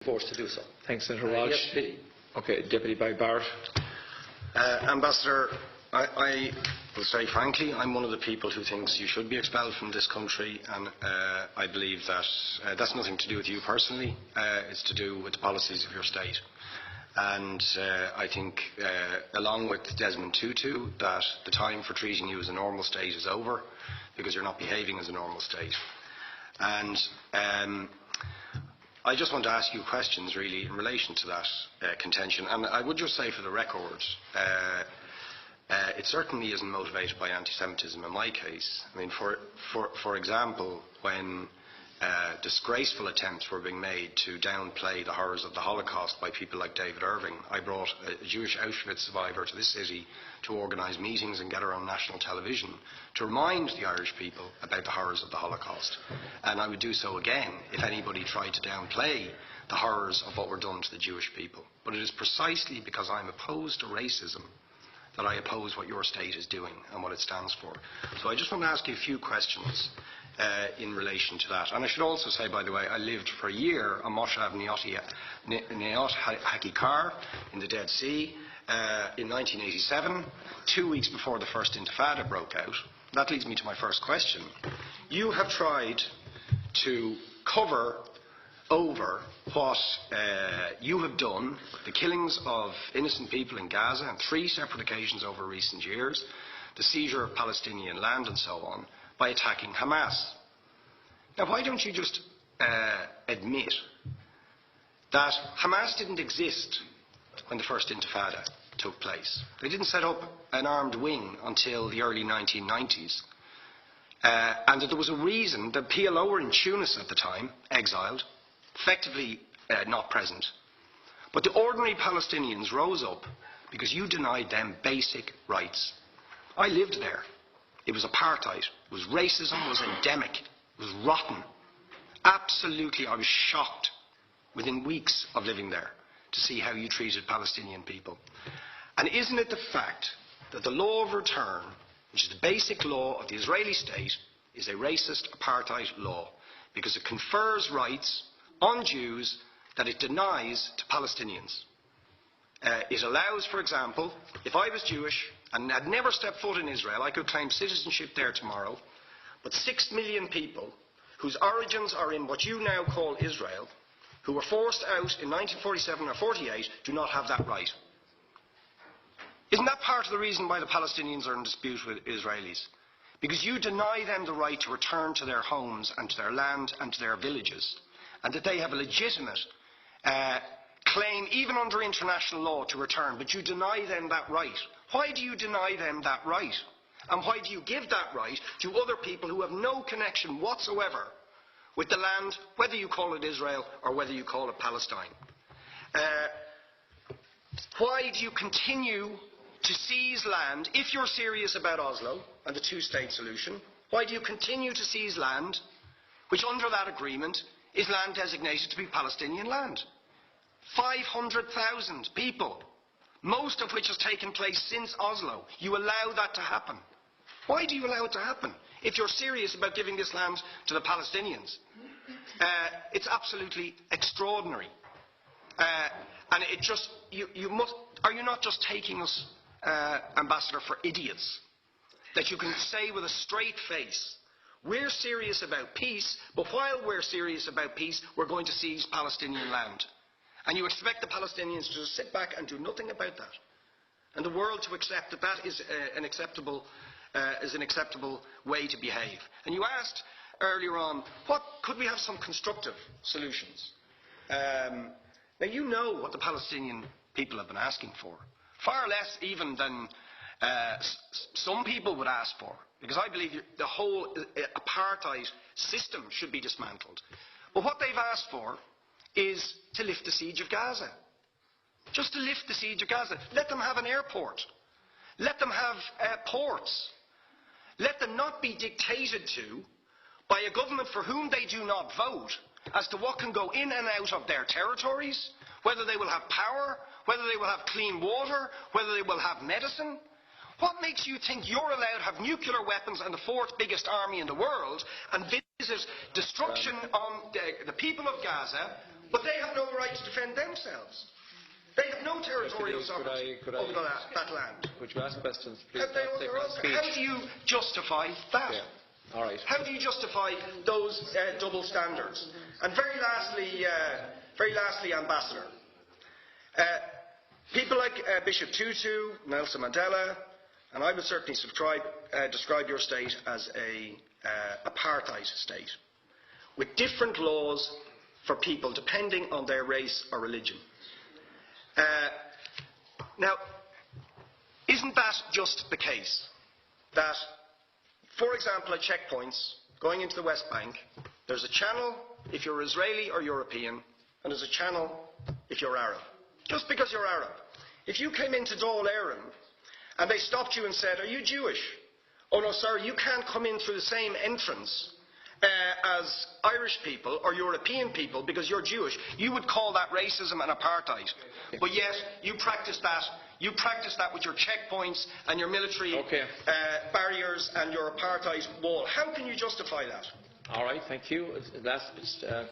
forced to do so. Thanks, Senator Walsh. Yes, Biddy. Okay, Deputy by Barrett. Ambassador, I will say frankly, I'm one of the people who thinks you should be expelled from this country, and I believe that that's nothing to do with you personally. It's to do with the policies of your state. And I think, along with Desmond Tutu, that the time for treating you as a normal state is over, because you're not behaving as a normal state. And I just want to ask you questions, really, in relation to that contention. And I would just say, for the record, it certainly isn't motivated by anti-Semitism in my case. I mean, for example, when disgraceful attempts were being made to downplay the horrors of the Holocaust by people like David Irving, I brought a Jewish Auschwitz survivor to this city to organise meetings and get her on national television to remind the Irish people about the horrors of the Holocaust. And I would do so again if anybody tried to downplay the horrors of what were done to the Jewish people. But it is precisely because I'm opposed to racism that I oppose what your state is doing and what it stands for. So I just want to ask you a few questions in relation to that. And I should also say, by the way, I lived for a year on Moshav Neot Hakikar in the Dead Sea in 1987, 2 weeks before the first Intifada broke out. That leads me to my first question. You have tried to cover over what you have done, the killings of innocent people in Gaza on 3 separate occasions over recent years, the seizure of Palestinian land and so on, by attacking Hamas. Now, why don't you just admit that Hamas didn't exist when the first Intifada took place? They didn't set up an armed wing until the early 1990s. And that there was a reason that PLO were in Tunis at the time, exiled, effectively not present. But the ordinary Palestinians rose up because you denied them basic rights. I lived there. It was apartheid. It was racism. It was endemic. It was rotten. Absolutely, I was shocked within weeks of living there to see how you treated Palestinian people. And isn't it the fact that the law of return, which is the basic law of the Israeli state, is a racist apartheid law because it confers rights on Jews that it denies to Palestinians? It allows, for example, if I was Jewish and had never stepped foot in Israel, I could claim citizenship there tomorrow, but 6 million people whose origins are in what you now call Israel, who were forced out in 1947 or 48, do not have that right. Isn't that part of the reason why the Palestinians are in dispute with Israelis? Because you deny them the right to return to their homes and to their land and to their villages, and that they have a legitimate claim, even under international law, to return, but you deny them that right. Why do you deny them that right? And why do you give that right to other people who have no connection whatsoever with the land, whether you call it Israel or whether you call it Palestine? Why do you continue to seize land, if you're serious about Oslo and the two-state solution? Why do you continue to seize land, which under that agreement is land designated to be Palestinian land? 500,000 people, most of which has taken place since Oslo. You allow that to happen. Why do you allow it to happen if you're serious about giving this land to the Palestinians? It's absolutely extraordinary. And it just, you must, are you not just taking us, Ambassador, for idiots? That you can say with a straight face, we're serious about peace, but while we're serious about peace, we're going to seize Palestinian land. And you expect the Palestinians to just sit back and do nothing about that. And the world to accept that that is an acceptable way to behave. And you asked earlier on, what could we have some constructive solutions? Now you know what the Palestinian people have been asking for. Far less even than some people would ask for. Because I believe the whole apartheid system should be dismantled. But what they've asked for is to lift the siege of Gaza. Just to lift the siege of Gaza. Let them have an airport. Let them have ports. Let them not be dictated to by a government for whom they do not vote as to what can go in and out of their territories, whether they will have power, whether they will have clean water, whether they will have medicine. What makes you think you're allowed to have nuclear weapons and the 4th biggest army in the world and visit destruction on the people of Gaza, but they have no right to defend themselves. They have no territorial sovereignty over that land. Could you ask questions, please? How do you justify that? Yeah. All right. How do you justify those double standards? And very lastly, Ambassador, people like Bishop Tutu, Nelson Mandela, and I would certainly describe your state as a apartheid state, with different laws for people depending on their race or religion. Now, isn't that just the case that, for example, at checkpoints going into the West Bank, there's a channel if you're Israeli or European, and there's a channel if you're Arab? Just because you're Arab. If you came into Dáil Éireann and they stopped you and said, "Are you Jewish?" "Oh no, sorry, you can't come in through the same entrance as Irish people or European people because you're Jewish," you would call that racism and apartheid. But yet you practice that. You practice that with your checkpoints and your military barriers and your apartheid wall. How can you justify that? All right, thank you. Last